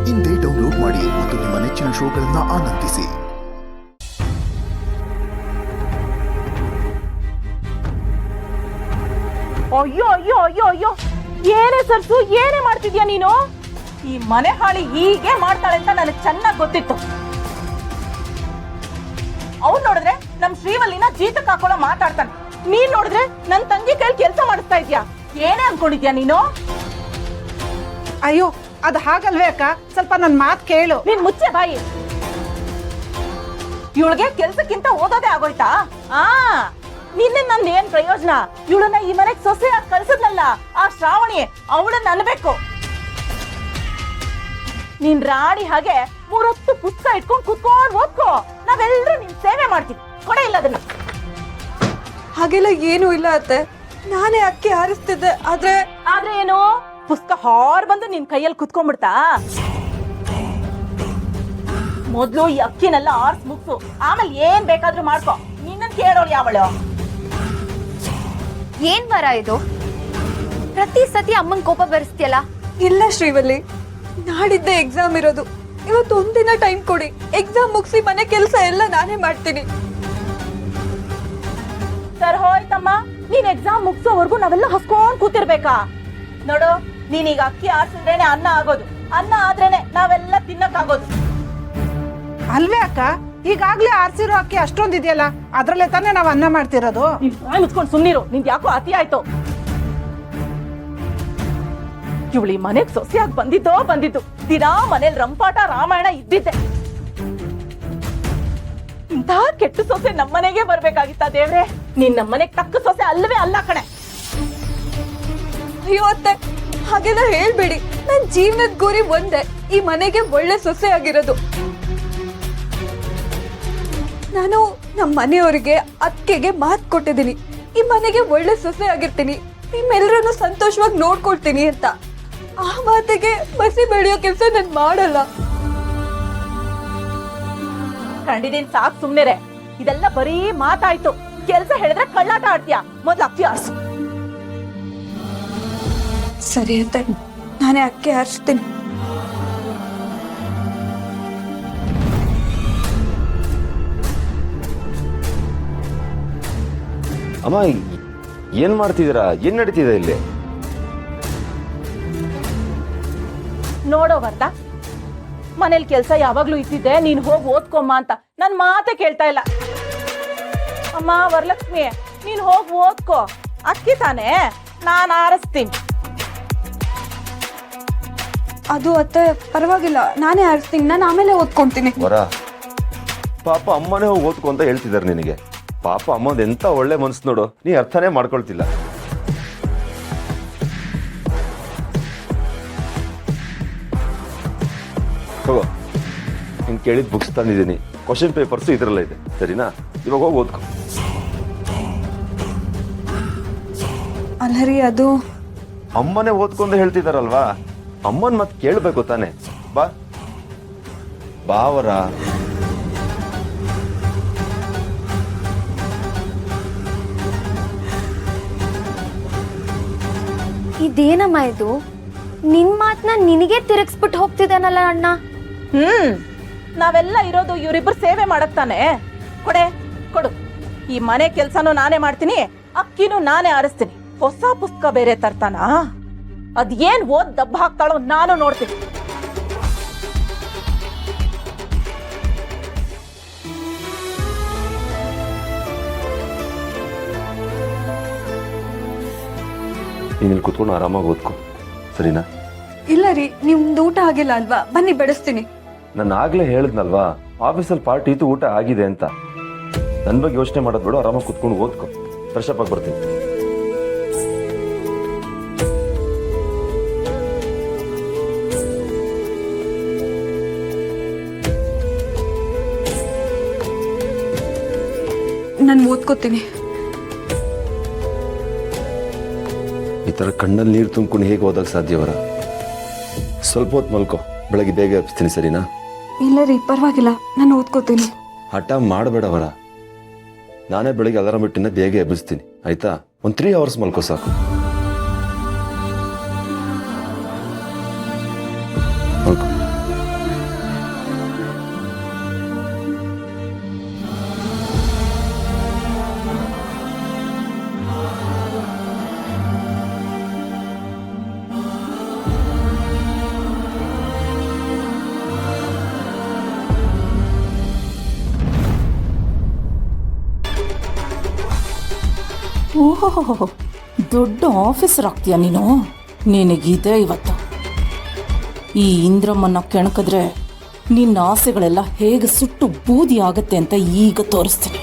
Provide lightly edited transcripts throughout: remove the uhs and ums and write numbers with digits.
ಇಂದೇ ಡೌನ್ಲೋಡ್ ಮಾಡಿ ಮತ್ತು ನಿಮ್ಮ ನೆಚ್ಚಿನ ಶೋಗಳನ್ನು ಆನಂದಿಸಿ. ಅಯ್ಯೋ ಅಯ್ಯೋ ಅಯ್ಯೋ ಅಯ್ಯೋ, ಏನೇ ಸರ್ಸು, ಏನೇ ಮಾಡ್ತಿದ್ಯಾ ನೀನು? ಈ ಮನೆ ಹಾಳಿ ಹೀಗೆ ಮಾಡ್ತಾಳೆ ಅಂತ ನನಗೆ ಚೆನ್ನಾಗಿ ಗೊತ್ತಿತ್ತು. ಅವ್ನು ನೋಡಿದ್ರೆ ನಮ್ ಶ್ರೀವಲ್ಲಿನ ಜೀತಕ್ಕೆ ಹಾಕೊಳ್ಳೋ ಮಾತಾಡ್ತಾನೆ. ನೀನ್ ನೋಡಿದ್ರೆ ನನ್ ತಂಗಿ ಕೈಲಿ ಕೆಲಸ ಮಾಡಿಸ್ತಾ ಇದ್ಯಾ. ಏನೇ ಅನ್ಕೊಂಡಿದ್ಯಾ ನೀನು? ಅಯ್ಯೋ, ಅದು ಹಾಗಲ್ವೇ ಅಕ್ಕ, ಸ್ವಲ್ಪ ನನ್ ಮಾತ್ ಕೇಳು. ನೀನ್ ಮುಚ್ಚೆ ಬಾಯಿ. ಇವಳಿಗೆ ಕೆಲ್ಸಕ್ಕಿಂತ ಓದೋದೇ ಆಗೋಯ್ತಾ? ನಿನ್ನೆ ನಂದು ಏನ್ ಪ್ರಯೋಜನ? ಇವಳನ್ನ ಈ ಮನೆಗ್ ಸೊಸೆಯಾಗಿ ಕಳ್ಸದ್ನಲ್ಲ ಆ ಶ್ರಾವಣಿ, ಅವಳನ್ನ ಅನ್ಬೇಕು. ನೀನ್ ರಾಣಿ ಹಾಗೆ 3 ಹೊತ್ತು ಪುಸ್ತಕ ಇಟ್ಕೊಂಡ್ ಕುತ್ಕೊಂಡ್ ಓದ್ಕೋ. ನಾವೆಲ್ಲರೂ ನಿನ್ ಸೇವೆ ಮಾಡ್ತೀವಿ. ಕೊಡೆ ಇಲ್ಲ ಅದನ್ನ. ಹಾಗೆಲ್ಲ ಏನೂ ಇಲ್ಲ ಅತ್ತೆ, ನಾನೇ ಅಕ್ಕಿ ಹಾರಿಸ್ತಿದ್ದೆ. ಆದ್ರೆ ಏನು? ಪುಸ್ತಕ ಹಾರ್ ಬಂದು ನಿನ್ ಕೈಯಲ್ಲಿ ಕುತ್ಕೊಂಡ್ಬಿಡ್ತಾ? ಮೊದ್ಲು ಈ ಅಕ್ಕಿನೆಲ್ಲ ಆರ್ಸ್ ಮುಗ್ಸು, ಆಮೇಲೆ ಏನ್ ಬೇಕಾದ್ರೂ ಮಾಡ್ಕೊ. ನಿನ್ನ ಕೇಳೋಳು ಯಾವಳು? ಏನ್ ವರ ಇದು? ಪ್ರತಿ ಸತಿ ಅಮ್ಮನ್ ಕೋಪ ಬೆರೆಸ್ತಿಯಲ್ಲ. ಇಲ್ಲ ಶ್ರೀವಲ್ಲಿ, ನಾಡಿದ್ದೆ ಎಕ್ಸಾಮ್ ಇರೋದು. ಇವತ್ತು ಒಂದಿನ ಟೈಮ್ ಕೊಡಿ, ಎಕ್ಸಾಮ್ ಮುಗಿಸಿ ಮನೆ ಕೆಲಸ ಎಲ್ಲ ನಾನೇ ಮಾಡ್ತೀನಿ. ಸರ್ ಹೋಯ್ತಮ್ಮ, ನೀನ್ ಎಕ್ಸಾಮ್ ಮುಗ್ಸೋವರೆಗೂ ನಾವೆಲ್ಲ ಹಸ್ಕೊಂಡ್ ಕೂತಿರ್ಬೇಕಾ? ನೋಡು, ನೀನೀಗ ಅಕ್ಕಿ ಆರ್ಸಿದ್ರೇನೆ ಅನ್ನ ಆಗೋದು, ಅನ್ನ ಆದ್ರೇನೆ ನಾವೆಲ್ಲ ತಿನ್ನಕ್ಕಾಗೋದು. ಅಲ್ವೇ ಅಕ್ಕ, ಈಗಾಗ್ಲೇ ಆರ್ಸಿರೋ ಅಕ್ಕಿ ಅಷ್ಟೊಂದಿದೆಯಲ್ಲ, ಅದ್ರಲ್ಲೇ ತಾನೇ ನಾವ್ ಅನ್ನ ಮಾಡ್ತಿರೋದು. ನೀನ್ ಬಾಯ್ ಮುಚ್ಕೊಂಡ್ ಸುಮ್ನಿರು. ನಿಂದ್ ಯಾಕೋ ಅತಿ ಆಯ್ತು. ಇವಳಿ ಮನೆಗ್ ಸೊಸೆಯಾಗಿ ಬಂದಿದ್ದು ದಿನಾ ಮನೇಲಿ ರಂಪಾಟ ರಾಮಾಯಣ ಇದ್ದಿದ್ದೆ. ಇಂಥ ಕೆಟ್ಟ ಸೊಸೆ ನಮ್ಮನೆಗೆ ಬರ್ಬೇಕಾಗಿತ್ತ ದೇವ್ರೆ? ನೀನ್ ನಮ್ಮನೆಗ್ ತಕ್ಕ ಸೊಸೆ ಅಲ್ಲವೇ ಅಲ್ಲ ಕಣೆ. ಅಯ್ಯೋ ಅತ್ತೆ, ಹಾಗೆಲ್ಲ ಹೇಳ್ಬೇಡಿ. ನನ್ ಜೀವನದ ಗುರಿ ಒಂದೇ, ಈ ಮನೆಗೆ ಒಳ್ಳೆ ಸೊಸೆ ಆಗಿರೋದು. ನಾನು ನಮ್ಮ ಮನೆಯವರಿಗೆ ಅಕ್ಕೆಗೆ ಮಾತು ಕೊಟ್ಟಿದ್ದೀನಿ, ಈ ಮನೆಗೆ ಒಳ್ಳೆ ಸೊಸೆ ಆಗಿರ್ತೀನಿ, ನಿಮ್ಮೆಲ್ಲರನ್ನು ಸಂತೋಷವಾಗಿ ನೋಡ್ಕೊಳ್ತೀನಿ ಅಂತ. ಆ ಮಾತಿಗೆ ಮಸಿ ಬೆಳೆಯೋ ಕೆಲಸ ನಾನು ಮಾಡಲ್ಲ. ಕಂಡಿದೀನ್, ಸಾಕ್ ಸುಮ್ನೆರೆ. ಇದೆಲ್ಲ ಬರೀ ಮಾತಾಯ್ತು. ಕೆಲ್ಸ ಹೇಳಿದ್ರೆ ಕಳ್ಳಾಟ ಆಡ್ತೀಯ. ಮೊದ್ಲು ಅಕ್ಕಿ ಆರ್ಸು. ಸರಿ ಅತ್ತೆ, ನಾನೇ ಅಕ್ಕಿ ಹಾರಿಸ್ತೀನಿ. ಅಮ್ಮ, ಏನ್ ಮಾಡ್ತಿದ್ದೀರಾ? ಏನ್ ನಡೀತಿದೆ ಇಲ್ಲಿ? ನೋಡೋ ವರ್ದ, ಮನೇಲಿ ಕೆಲ್ಸ ಯಾವಾಗ್ಲೂ ಇದ್ದಿದ್ದೆ, ನೀನ್ ಹೋಗಿ ಓದ್ಕೊಮ್ಮ ಅಂತ ನನ್ ಮಾತೆ ಕೇಳ್ತಾ ಇಲ್ಲ. ಅಮ್ಮ ವರಲಕ್ಷ್ಮಿ, ನೀನ್ ಹೋಗಿ ಓದ್ಕೋ. ಅಕ್ಕಿ ತಾನೇ, ನಾನ್ ಆರಿಸ್ತೀನಿ. ಅದು ಅತ್ತೆ ಪರವಾಗಿಲ್ಲ, ನಾನೇ ಹಾರಿಸ್ತೀನಿ. ನಾನು ಆಮೇಲೆ ಓದ್ಕೊಂತೀನಿ. ವರ, ಪಾಪ ಅಮ್ಮನೇ ಹೋಗಿ ಓದ್ಕೊ ಅಂತ ಹೇಳ್ತಿದಾರೆ ನಿನಗೆ. ಪಾಪ ಅಮ್ಮಂದ್ ಎಂತ ಒಳ್ಳೆ ಮನ್ಸು ನೋಡು, ನೀ ಅರ್ಥನೇ ಮಾಡ್ಕೊಳ್ತಿಲ್ಲ. ಹೋಗೋ, ಹಿಂಗೆ ಕೇಳಿದ ಬುಕ್ಸ್ ತಂದಿದ್ದೀನಿ, ಕ್ವಶನ್ ಪೇಪರ್ಸು ಇದ್ರಲ್ಲ ಇದೆ, ಸರಿನಾ? ಇವಾಗ ಹೋಗಿ ಓದ್ಕೊ. ಅಲ್ಲರಿ, ಅದು ಅಮ್ಮನೇ ಓದ್ಕೊಂತ ಹೇಳ್ತಿದಾರಲ್ವಾ, ಅಮ್ಮನ್ ಮತ್ ಕೇಳ್ಬೇಕು ತಾನೆ. ಬಾ ಬಾವರ. ಇದೇನಮ್ಮ ಇದು? ನಿನ್ ಮಾತನ್ನ ನಿನಗೆ ತಿರುಗಿಸ್ಬಿಟ್ಟು ಹೋಗ್ತಿದ್ದಾನಲ್ಲ ಅಣ್ಣ. ನಾವೆಲ್ಲ ಇರೋದು ಇವರಿಬ್ರು ಸೇವೆ ಮಾಡಕ್ತಾನೆ. ಕೊಡು. ಈ ಮನೆ ಕೆಲ್ಸನೂ ನಾನೇ ಮಾಡ್ತೀನಿ, ಅಕ್ಕಿನೂ ನಾನೇ ಆರಿಸ್ತೀನಿ. ಹೊಸ ಪುಸ್ತಕ ಬೇರೆ ತರ್ತಾನ. ಅದೇನ್ ಓದ್ ದಬ್ಬ ಹಾಕ್ತಾಳೋ ನಾನು ನೋಡ್ತೀನಿ. ನೀನಿಲ್ಲಿ ಕುತ್ಕೊಂಡು ಆರಾಮಾಗಿ ಓದ್ಕೊ, ಸರಿನಾ? ಇಲ್ಲ ರೀ, ನಿಮ್ದು ಊಟ ಆಗಿಲ್ಲ ಅಲ್ವಾ? ಬನ್ನಿ ಬೆಳೆಸ್ತೀನಿ. ನಾನು ಆಗ್ಲೇ ಹೇಳಿದ್ನಲ್ವಾ, ಆಫೀಸಲ್ಲಿ ಪಾರ್ಟಿ ಇತ್ತು, ಊಟ ಆಗಿದೆ ಅಂತ. ನನ್ನ ಬಗ್ಗೆ ಯೋಚನೆ ಮಾಡೋದು ಬೇಡ, ಆರಾಮಾಗಿ ಕುತ್ಕೊಂಡು ಓದ್ಕೊ. ಫ್ರೆಶ್ ಅಪ್ ಆಗಿ ಬರ್ತೀನಿ. ನಾನು ಓದ್ಕೋತೀನಿ. ಈ ಥರ ಕಣ್ಣಲ್ಲಿ ನೀರು ತುಂಬ್ಕೊಂಡು ಹೇಗೆ ಓದಕ್ಕೆ ಸಾಧ್ಯವರ? ಸ್ವಲ್ಪ ಹೊತ್ತು ಮಲ್ಕೋ, ಬೆಳಗ್ಗೆ ಬೇಗ ಎಬ್ಬಿಸ್ತೀನಿ, ಸರಿನಾ? ಇಲ್ಲ ರೀ, ಪರವಾಗಿಲ್ಲ, ನಾನು ಓದ್ಕೋತೀನಿ. ಹಠ ಮಾಡಬೇಡವರ. ನಾನೇ ಬೆಳಗ್ಗೆ ಅಲಾರಾಮ್ ಇಟ್ಟಿನ ಬೇಗ ಎಬ್ಬಿಸ್ತೀನಿ, ಆಯ್ತಾ? ಒಂದು 3 ಅವರ್ಸ್ ಮಲ್ಕೋ ಸಾಕು. ಮಲ್ಕೋ. ಓಹೋ, ದೊಡ್ಡ ಆಫೀಸರ್ ಆಗ್ತೀಯ ನೀನು. ನಿನಗಿದೆ ಇವತ್ತು. ಈ ಇಂದ್ರಮ್ಮನ್ನ ಕೆಣಕಿದ್ರೆ ನಿನ್ನ ಆಸೆಗಳೆಲ್ಲ ಹೇಗೆ ಸುಟ್ಟು ಬೂದಿ ಆಗತ್ತೆ ಅಂತ ಈಗ ತೋರಿಸ್ತೀನಿ.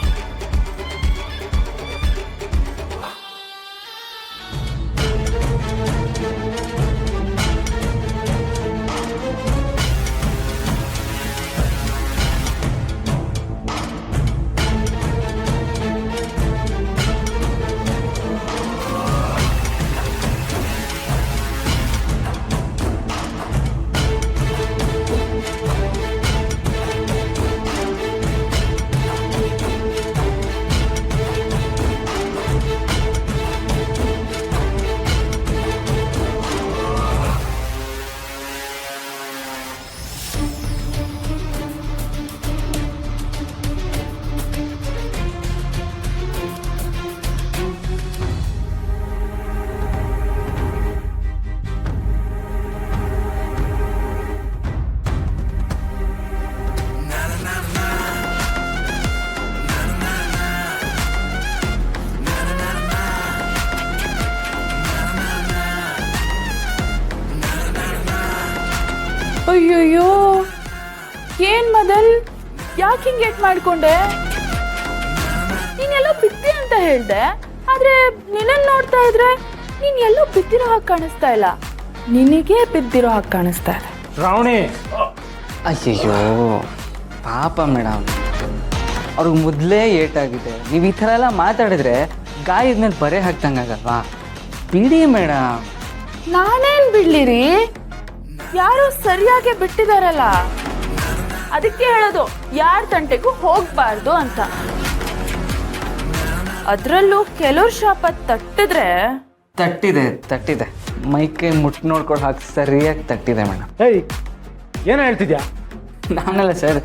ಅಯ್ಯೋಯ್ಯೋ, ಏನ್ ಮದಲ್, ಯಾಕೆ ಹಿಂಗೆ ಮಾಡ್ಕೊಂಡೆ? ನೀನೆಲ್ಲೋ ಬಿತ್ತಿ ಅಂತ ಹೇಳ್ದೆ, ಆದ್ರೆ ನಿನ್ನನ್ನು ನೋಡ್ತಾ ಇದ್ರೆ ನೀನ್ ಎಲ್ಲೋ ಬಿದ್ದಿರೋ ಹಾಗೆ ಕಾಣಿಸ್ತಾ ಇಲ್ಲ, ನಿನಗೆ ಬಿದ್ದಿರೋ ಹಾಗೆ ಕಾಣಿಸ್ತಾ ಇದೆ. ರಾವಣಿ, ಅಯ್ಯಯ್ಯೋ ಪಾಪ ಮೇಡಮ್, ಅವ್ರಿಗೆ ಮೊದಲೇ ಏಟಾಗಿದೆ. ನೀವು ಈ ಥರ ಎಲ್ಲ ಮಾತಾಡಿದ್ರೆ ಗಾಯದ ಮೇಲೆ ಬರೆ ಹಾಕ್ದಂಗಾಗಲ್ವಾ? ಬಿಡಿ ಮೇಡಮ್. ನಾನೇನ್ ಬಿಡ್ಲಿರಿ, ಯಾರು ಸರಿಯಾಗಿ ಬಿಟ್ಟಿದಾರಲ್ಲ, ಅದಕ್ಕೆ ಹೇಳೋದು ಯಾರ ತಂಟೆಗೂ ಹೋಗ್ಬಾರ್ದು ಅಂತ. ಅದ್ರಲ್ಲೂ ಕೆಲವ್ರ ಶಾಪ ತಟ್ಟಿದ್ರೆ ತಟ್ಟಿದೆ ಮೈಕೈ ಮುಟ್ಟು ನೋಡ್ಕೊಂಡು ಹಾಕಿ ಸರಿಯಾಗಿ ತಟ್ಟಿದೆ ಮೇಡಮ್. ಏಯ್, ಏನು ಹೇಳ್ತಿದ್ಯಾ? ನಾನಲ್ಲ ಸರ್,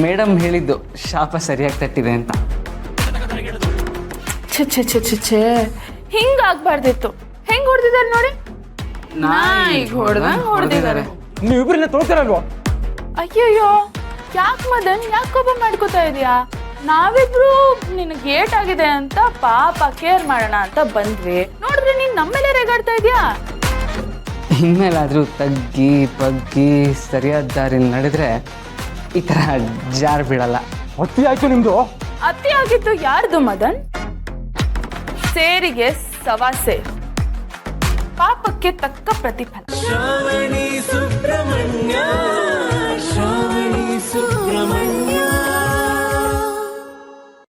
ಮೇಡಮ್ ಹೇಳಿದ್ದು ಶಾಪ ಸರಿಯಾಗಿ ತಟ್ಟಿದೆ ಅಂತ. ಛೇ ಹಿಂಗಾಗ್ಬಾರ್ದಿತ್ತು. ಹೆಂಗ್ ಹೊಡೆದಿದ್ದಾರೆ ನೋಡಿ, ನಾಯಿಗ್ ಹೊಡೆದಿದ್ದಾರೆ. ನೀವಿಬ್ರನ್ನ ತೊಳ್ತಾರಲ್ವಾ? ಅಯ್ಯಯ್ಯೋ, ಯಾಕೆ ಮದನ್, ಯಾಕೆ ಕೋಪ ಮಾಡ್ಕೋತಾ ಇದೀಯಾ? ನಾವಿಬ್ರು ನಿನಗೆ ಏಟಾಗಿದೆ ಅಂತ ಪಾಪ ಕೇರ್ ಮಾಡೋಣ ಅಂತ ಬಂದ್ವಿ, ನೋಡಿದ್ರೆ ನೀನ್ ನಮ್ಮೇಲೆ ರೇಗಾಡ್ತಾ ಇದೀಯಾ. ಇನ್ಮೇಲಾದ್ರೂ ತಗ್ಗಿ ಬಗ್ಗಿ ಸರಿಯಾದ ದಾರಿ ನಡೆದ್ರೆ ಈ ಥರ ಜಾರ್ ಬೀಳಲ್ಲ. ಅತಿ ಆಯ್ತು ನಿಮ್ದು. ಅತಿ ಆಗಿದ್ದು ಯಾರ್ದು ಮದನ್? ಸೇರಿಗೆ ಸವಾಸೆ, ಪಾಪಕ್ಕೆ ತಕ್ಕ ಪ್ರತಿಫಲ.